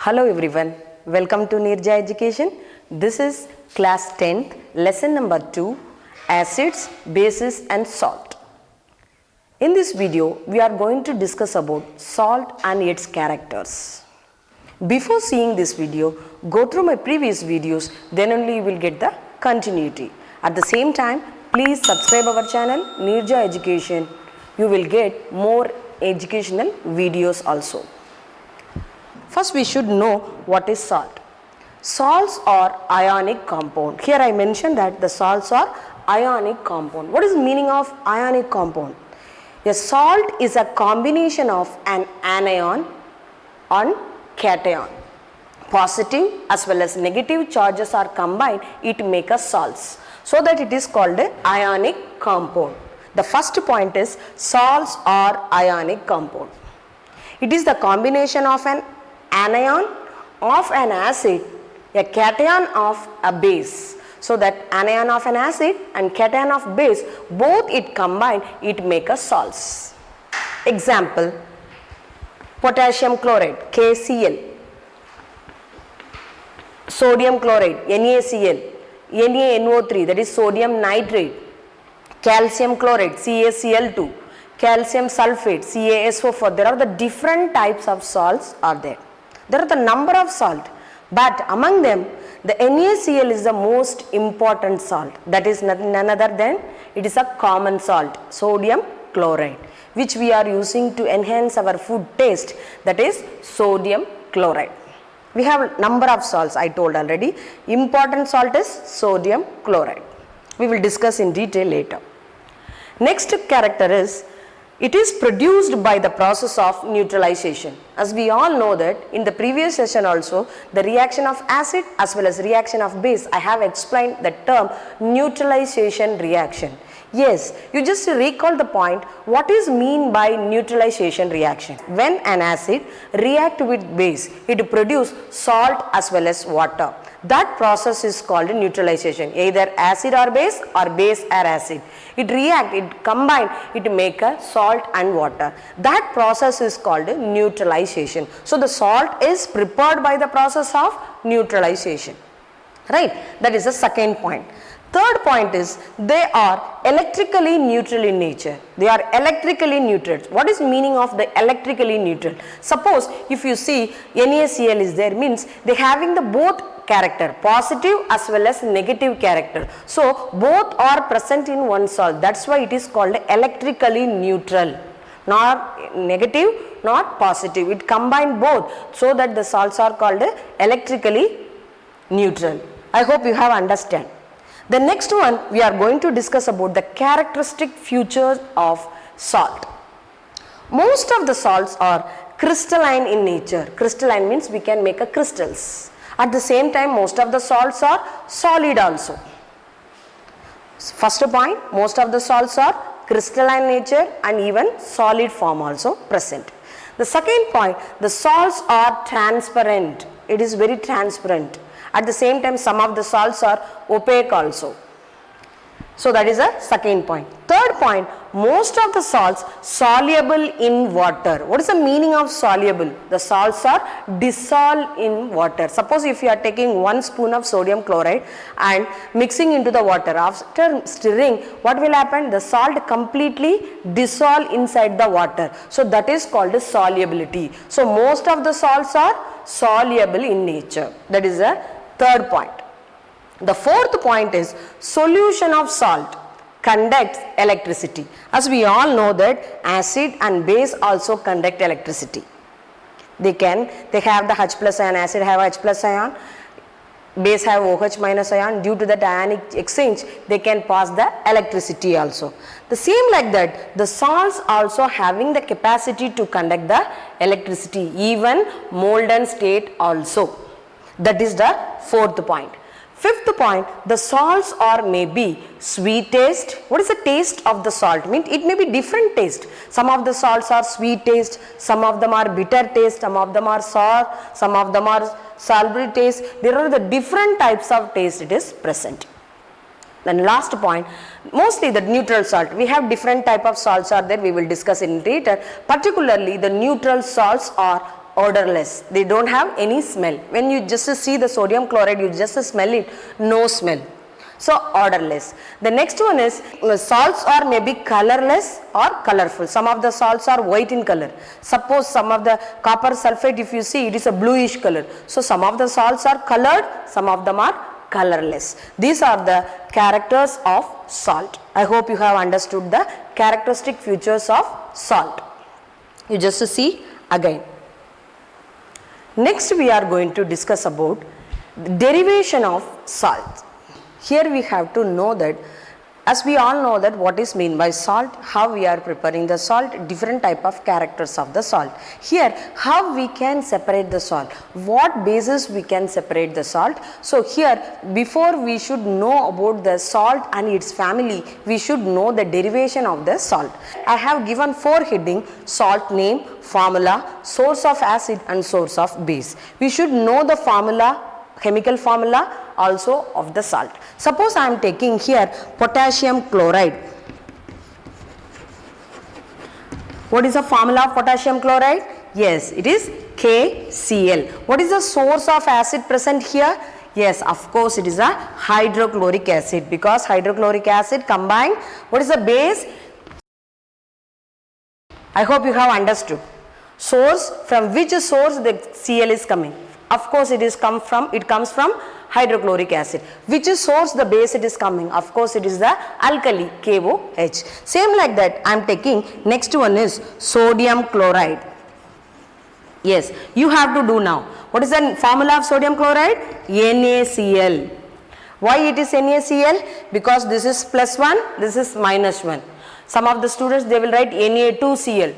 Hello everyone, welcome to Nirja Education. This is class 10th, lesson number 2, acids, bases and salt. In this video, we are going to discuss about salt and its characters. Before seeing this video, go through my previous videos, then only you will get the continuity. At the same time, please subscribe our channel Nirja Education. You will get more educational videos also. First, we should know what is salt. Salts are ionic compound. Here I mentioned that the salts are ionic compound. What is the meaning of ionic compound? A salt is a combination of an anion and cation. Positive as well as negative charges are combined, it makes a salts. So that it is called an ionic compound. The first point is salts are ionic compound. It is the combination of an anion of an acid, a cation of a base. So that anion of an acid and cation of base, both it combined, it make a salts. Example, potassium chloride, KCl, sodium chloride, NaCl, NaNO3, that is sodium nitrate, calcium chloride, CaCl2, calcium sulfate, CaSO4. There are the different types of salts are there. There are the number of salt, but among them the NaCl is the most important salt. That is none other than it is a common salt, sodium chloride, which we are using to enhance our food taste. That is sodium chloride. We have number of salts I told already. Important salt is sodium chloride. We will discuss in detail later. Next character is it is produced by the process of neutralization. As we all know that in the previous session also, the reaction of acid as well as reaction of base, I have explained the term neutralization reaction. Yes, you just recall the point, what is mean by neutralization reaction? When an acid react with base, it produce salt as well as water. That process is called neutralization, either acid or base or acid. It react, it combine, it make a salt and water. That process is called neutralization. So the salt is prepared by the process of neutralization. Right? That is the second point. Third point is they are electrically neutral in nature. They are electrically neutral. What is meaning of the electrically neutral? Suppose if you see NaCl is there, means they having the both character, positive as well as negative character. So both are present in one salt. That's why it is called electrically neutral. Not negative, not positive. It combine both, so that the salts are called electrically neutral. I hope you have understand. The next one we are going to discuss about the characteristic features of salt. Most of the salts are crystalline in nature. Crystalline means we can make a crystals. At the same time, most of the salts are solid also. First point, most of the salts are crystalline nature and even solid form also present. The second point, the salts are transparent. It is very transparent. At the same time, some of the salts are opaque also. So that is a second point. Third point, most of the salts soluble in water. What is the meaning of soluble? The salts are dissolved in water. Suppose if you are taking 1 spoon of sodium chloride and mixing into the water, after stirring, what will happen? The salt completely dissolve inside the water. So that is called solubility. So most of the salts are soluble in nature. That is the third point. The fourth point is solution of salt conducts electricity. As we all know that acid and base also conduct electricity. They have the H plus ion, acid have H plus ion, base have OH minus ion. Due to that ionic exchange, they can pass the electricity also. The same like that, the salts also having the capacity to conduct the electricity, even molten state also. That is the fourth point. Fifth point, the salts are maybe sweet taste. What is the taste of the salt? Means it may be different taste. Some of the salts are sweet taste, some of them are bitter taste, some of them are sour, some of them are savory taste. There are the different types of taste it is present. Then last point, mostly the neutral salt. We have different type of salts are there. We will discuss in later. Particularly the neutral salts are odorless. They don't have any smell. When you just see the sodium chloride, you just smell it, no smell. So odorless. The next one is salts are maybe colorless or colorful. Some of the salts are white in color. Suppose some of the copper sulfate, if you see, it is a bluish color. So some of the salts are colored, some of them are colorless. These are the characters of salt. I hope you have understood the characteristic features of salt. You just see again. Next we are going to discuss about derivation of salt. Here we have to know that, as we all know that what is mean by salt, how we are preparing the salt, different type of characters of the salt. Here how we can separate the salt, what basis we can separate the salt. So here before we should know about the salt and its family, we should know the derivation of the salt. I have given 4 heading: salt name, formula, source of acid and source of base. We should know the formula, chemical formula also of the salt. Suppose I am taking here potassium chloride. What is the formula of potassium chloride? Yes, it is KCl. What is the source of acid present here? Yes, of course it is a hydrochloric acid, because hydrochloric acid combined. What is the base? I hope you have understood. Source, from which source the Cl is coming? Of course it comes from hydrochloric acid. Which source the base it is coming? Of course it is the alkali, KOH. Same like that I am taking, next one is sodium chloride. Yes, you have to do now. What is the formula of sodium chloride? NaCl. Why it is NaCl? Because this is +1, this is -1. Some of the students, they will write Na2Cl.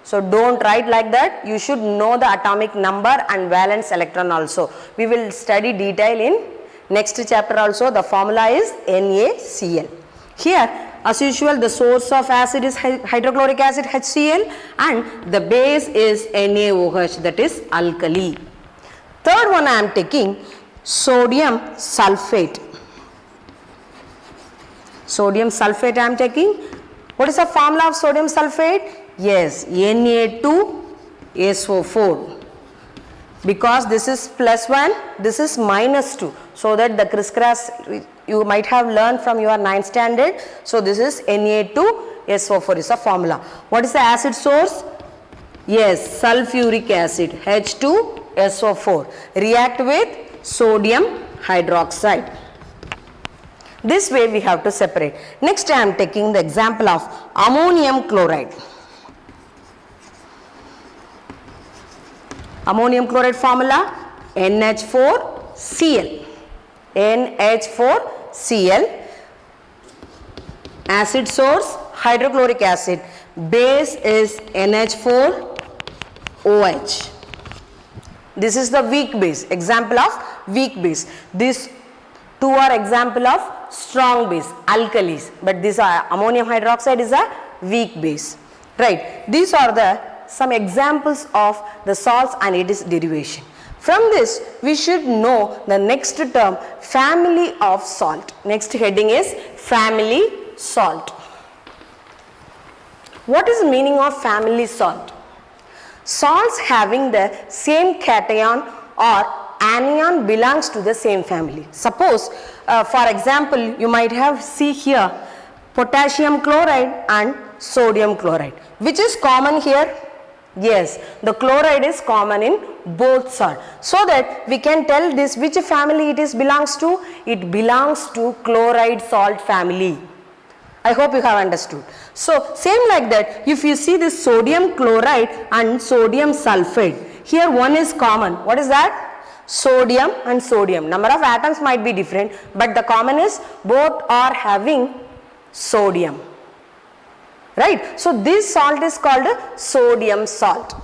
So don't write like that. You should know the atomic number and valence electron also. We will study detail in next chapter also. The formula is NaCl. Here as usual the source of acid is hydrochloric acid, HCl, and the base is NaOH, that is alkali. Third one I am taking sodium sulfate. Sodium sulfate I am taking. What is the formula of sodium sulfate? Yes, Na2SO4, because this is +1, this is -2, so that the criss-cross you might have learned from your 9th standard. So this is Na2SO4 is a formula. What is the acid source? Yes, sulfuric acid, H2SO4, react with sodium hydroxide. This way we have to separate. Next I am taking the example of ammonium chloride. Ammonium chloride formula NH4Cl. NH4Cl. Acid source hydrochloric acid. Base is NH4OH. This is the weak base. Example of weak base. These two are example of strong base, alkalis. But this ammonium hydroxide is a weak base. Right. These are the some examples of the salts and its derivation. From this we should know the next term, family of salt. Next heading is family salt. What is the meaning of family salt? Salts having the same cation or anion belongs to the same family. Suppose for example you might have see here potassium chloride and sodium chloride. Which is common here? Yes, the chloride is common in both salt. So that we can tell this which family it is belongs to. It belongs to chloride salt family. I hope you have understood. So same like that, if you see this sodium chloride and sodium sulfate, here one is common. What is that? Sodium and sodium. Number of atoms might be different, but the common is both are having sodium. Right. So this salt is called sodium salt.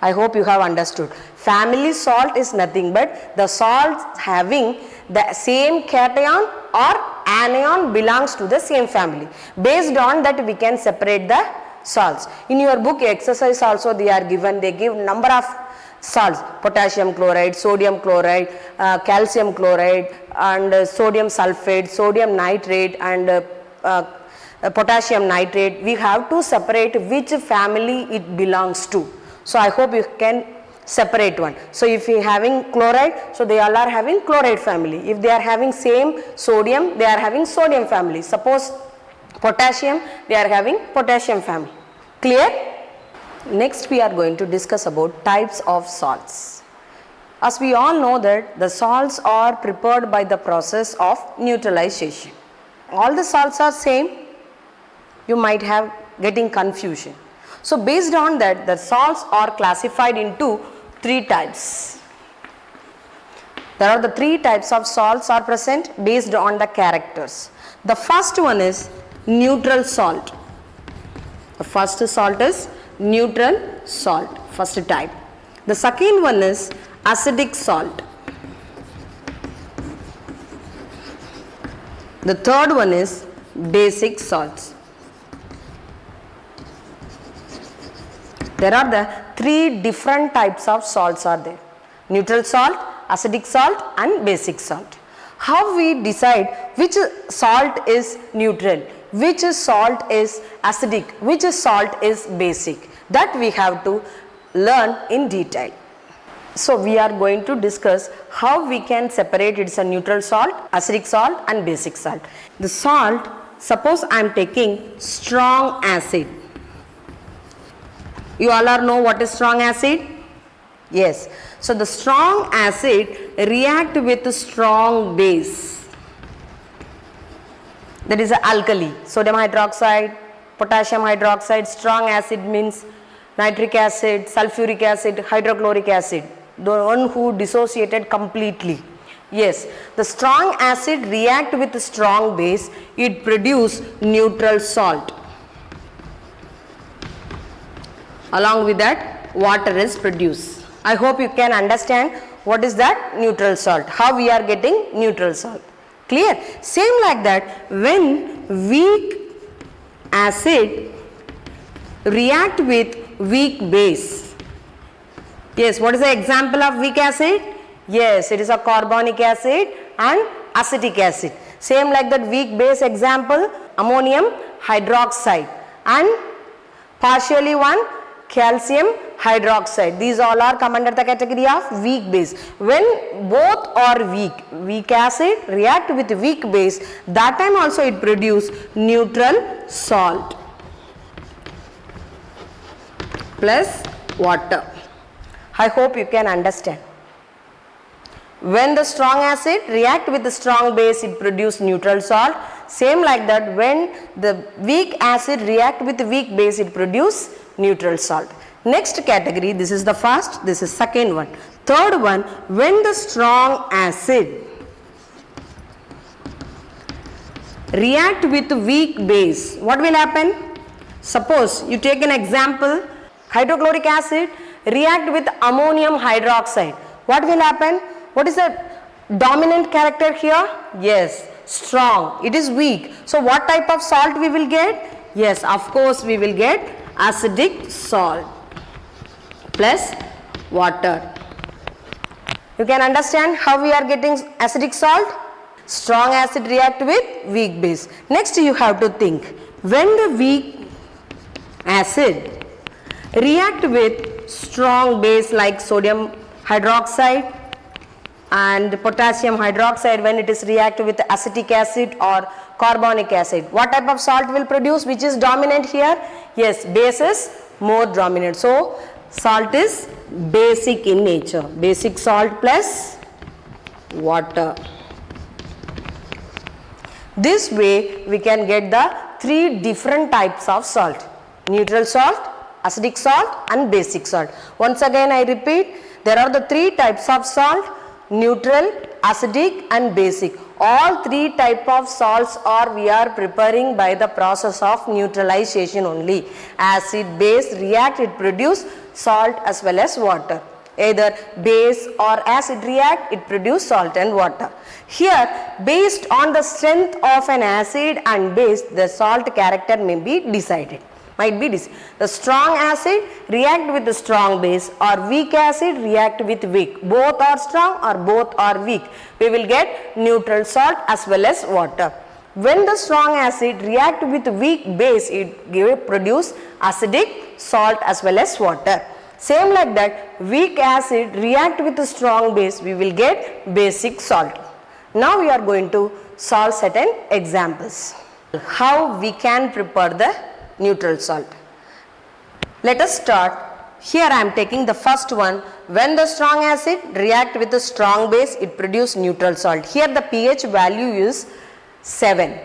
I hope you have understood. Family salt is nothing but the salts having the same cation or anion belongs to the same family. Based on that we can separate the salts. In your book exercise also they are given, they give number of salts: potassium chloride, sodium chloride, calcium chloride, and sodium sulfate, sodium nitrate, and potassium nitrate. We have to separate which family it belongs to. So I hope you can separate one. So if you having chloride, so they all are having chloride family. If they are having same sodium, they are having sodium family. Suppose potassium, they are having potassium family. Clear? Next we are going to discuss about types of salts. As we all know that the salts are prepared by the process of neutralization. All the salts are same, you might have getting confusion. So based on that, the salts are classified into 3 types. There are the 3 types of salts are present based on the characters. The first one is neutral salt. The first salt is neutral salt, first type. The second one is acidic salt. The third one is basic salts. There are the 3 different types of salts are there. Neutral salt, acidic salt and basic salt. How we decide which salt is neutral, which salt is acidic, which salt is basic, that we have to learn in detail. So we are going to discuss how we can separate it's a neutral salt, acidic salt and basic salt. The salt, suppose I am taking strong acid. You all are know what is strong acid? Yes. So the strong acid react with strong base. That is a alkali. Sodium hydroxide, potassium hydroxide, strong acid means nitric acid, sulfuric acid, hydrochloric acid. The one who dissociated completely. Yes. The strong acid react with strong base. It produce neutral salt. Along with that, water is produced. I hope you can understand what is that neutral salt, how we are getting neutral salt. Clear? Same like that, when weak acid react with weak base. Yes, what is the example of weak acid? Yes, it is a carbonic acid and acetic acid. Same like that weak base example, ammonium hydroxide and partially one calcium hydroxide. These all are come under the category of weak base. When both are weak acid react with weak base, that time also it produce neutral salt plus water. I hope you can understand. When the strong acid react with the strong base, it produce neutral salt. Same like that, when the weak acid react with the weak base, it produce neutral salt. Next category, this is the first, this is second one. Third one, when the strong acid react with weak base, what will happen? Suppose you take an example, hydrochloric acid react with ammonium hydroxide. What will happen? What is the dominant character here? Yes, strong. It is weak. So what type of salt we will get? Yes, of course we will get acidic salt plus water. You can understand how we are getting acidic salt? Strong acid react with weak base. Next you have to think, when the weak acid react with strong base like sodium hydroxide and potassium hydroxide, when it is react with acetic acid or carbonic acid, what type of salt will produce? Which is dominant here? Yes, base is more dominant. So salt is basic in nature. Basic salt plus water. This way we can get the 3 different types of salt: neutral salt, acidic salt and basic salt. Once again I repeat, there are the 3 types of salt: neutral, acidic and basic. All 3 type of salts are we are preparing by the process of neutralization only. Acid, base react, it produce salt as well as water. Either base or acid react, it produce salt and water. Here, based on the strength of an acid and base, the salt character may be decided. The strong acid react with the strong base, or weak acid react with weak. Both are strong or both are weak. We will get neutral salt as well as water. When the strong acid react with weak base, it produce acidic salt as well as water. Same like that, weak acid react with a strong base, we will get basic salt. Now we are going to solve certain examples. How we can prepare the neutral salt. Let us start. Here I am taking the first one. When the strong acid react with a strong base, it produce neutral salt. Here the pH value is 7.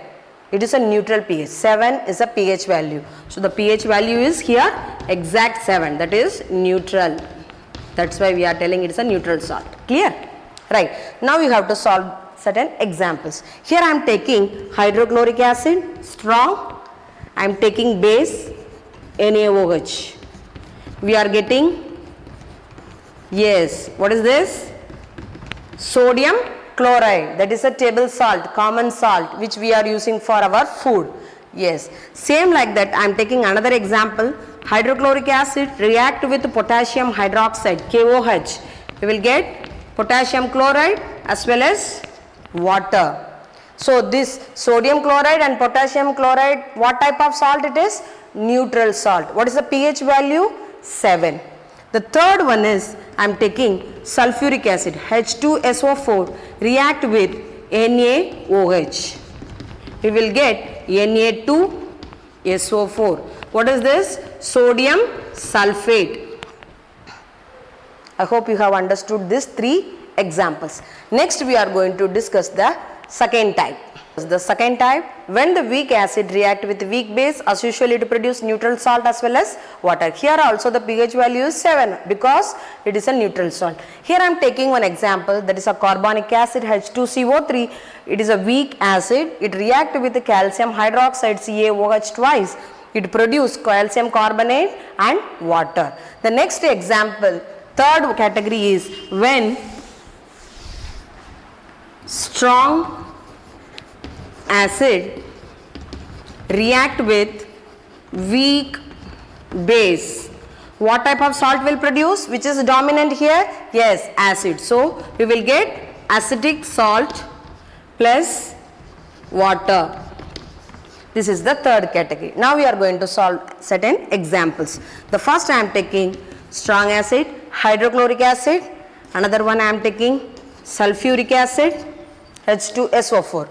It is a neutral pH. 7 is a pH value. So the pH value is here exact 7. That is neutral. That's why we are telling it is a neutral salt. Clear? Right. Now you have to solve certain examples. Here I am taking hydrochloric acid, strong. I am taking base, NaOH. We are getting, yes, what is this? Sodium chloride. That is a table salt, common salt, which we are using for our food. Yes. Same like that, I am taking another example. Hydrochloric acid react with potassium hydroxide, KOH. We will get potassium chloride as well as water. So this sodium chloride and potassium chloride, what type of salt it is? Neutral salt. What is the pH value? 7. The third one is I am taking sulfuric acid, H2SO4, react with NaOH. We will get Na2SO4. What is this? Sodium sulfate. I hope you have understood these 3 examples. Next we are going to discuss the second type. The second type, when the weak acid react with weak base, as usual it produce neutral salt as well as water. Here also the pH value is 7 because it is a neutral salt. Here I am taking one example, that is a carbonic acid, H2CO3. It is a weak acid. It react with the calcium hydroxide, CaOH twice. It produce calcium carbonate and water. The next example, third category is when strong acid react with weak base. What type of salt will produce? Which is dominant here? Yes, acid. So we will get acidic salt plus water. This is the third category. Now we are going to solve certain examples. The first I am taking strong acid, hydrochloric acid. Another one I am taking sulfuric acid, H2SO4.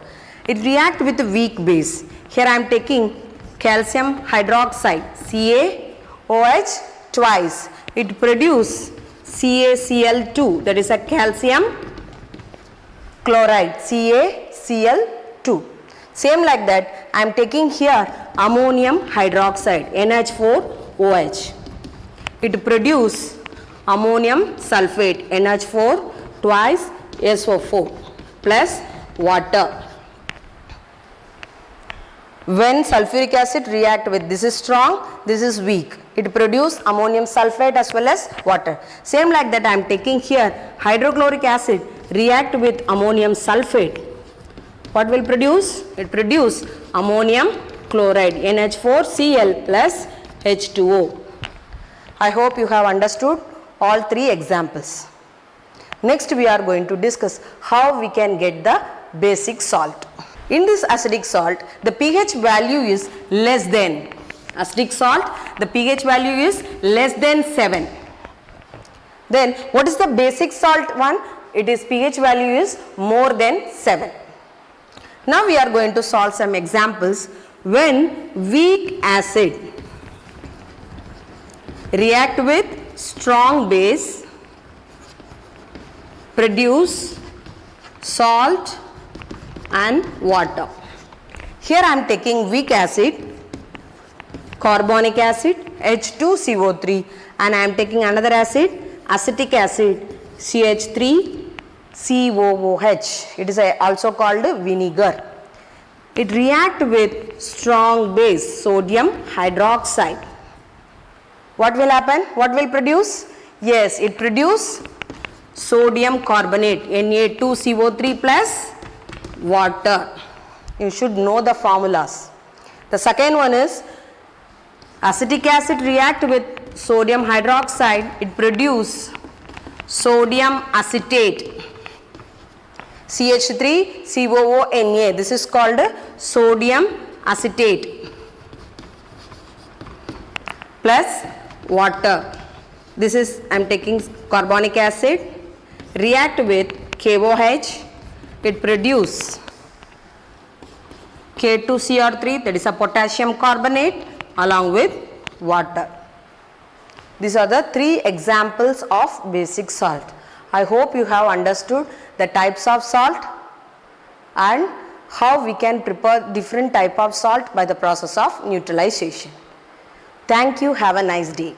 It react with a weak base. Here I am taking calcium hydroxide, CaOH twice. It produce CaCl2, that is a calcium chloride, CaCl2. Same like that, I am taking here ammonium hydroxide, NH4OH. It produce ammonium sulfate, NH4 twice SO4 plus water. When sulfuric acid react with, this is strong, this is weak, it produce ammonium sulfate as well as water. Same like that I am taking here hydrochloric acid react with ammonium sulfate. What will produce? It produce ammonium chloride, NH4Cl plus H2O. I hope you have understood all 3 examples. Next we are going to discuss how we can get the basic salt. In this acidic salt, the pH value is less than, acidic salt, the pH value is less than 7. Then what is the basic salt one? It is pH value is more than 7. Now we are going to solve some examples. When weak acid react with strong base, produce salt and water. Here I am taking weak acid, carbonic acid, H2CO3, and I am taking another acid, acetic acid, CH3COOH. It is also called vinegar. It react with strong base, sodium hydroxide. What will happen? What will produce? Yes, it produce sodium carbonate, Na2CO3 plus water. You should know the formulas. The second one is acetic acid react with sodium hydroxide. It produce sodium acetate, CH3COONA. This is called sodium acetate plus water. This is, I am taking carbonic acid, react with KOH, it produce K2Cr3, that is a potassium carbonate, along with water. These are the 3 examples of basic salt. I hope you have understood the types of salt and how we can prepare different type of salt by the process of neutralization. Thank you. Have a nice day.